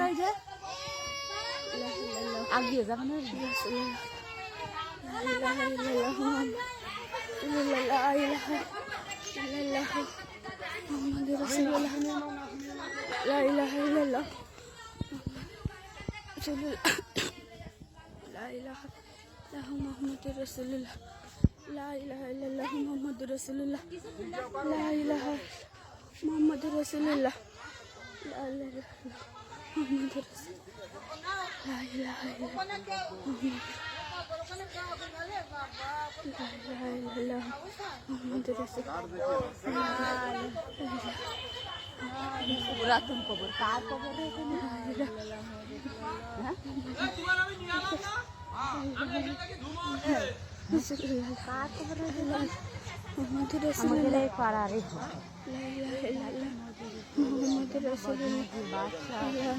এই যে আগিয়ে যাবেন محمد رسول الله لا إله إلا الله محمد رسول الله لا إله محمد رسول الله لا إله محمد رسول لا إله إلا الله محمد رسول পুরাতন কবর কার কবর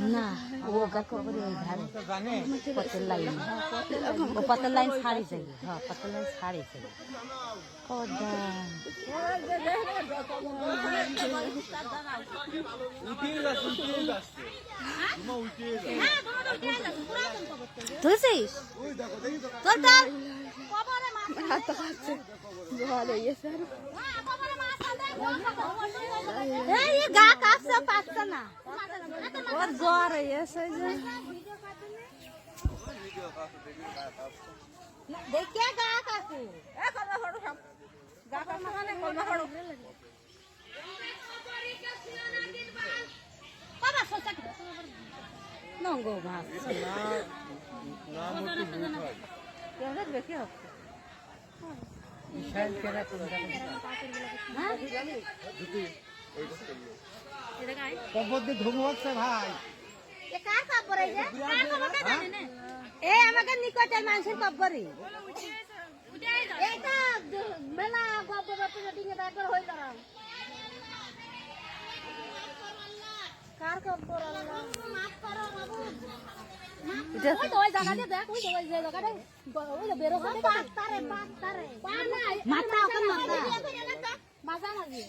না ওগা কবর ওই ধারে পতল লাইন ও পতল লাইন ছাড়ি যাই হ্যাঁ পতল লাইন ছাড়ি যাই কোদা তুলছিস তোর তোর কবরে মাছ হাত কাছে জোরে এসে এই গা কাছে পাচ্ছে না ওর জোরে এসে যে দেখিয়া গা কাছে এ করবা হড়ো সব গা কাছে মানে করবা হড়ো বাবা সোচা কি নঙ্গো ভাত না মতো ভুল হয় কেন দেখি হবে ইশাল কেরা কোন হ্যাঁ দুটি ওইটা এটা গায় কবর দিয়ে ধুমো হচ্ছে ভাই এ কার কবর এই যে কার কবরটা জানে না এই আমাদের নিকটের মানুষের কবরই এইটা মেলা কবর বাপে ডিঙে দাঁড় হই দাঁড়াও কার কবর আল্লাহ মাফ করো বাবু ওই তো ওই জায়গাতে দেখ ওই জায়গাটা ওই বেরো হয় পাঁচ তারে পা নাই মাথা ওখানে মাথা মাজা মাজি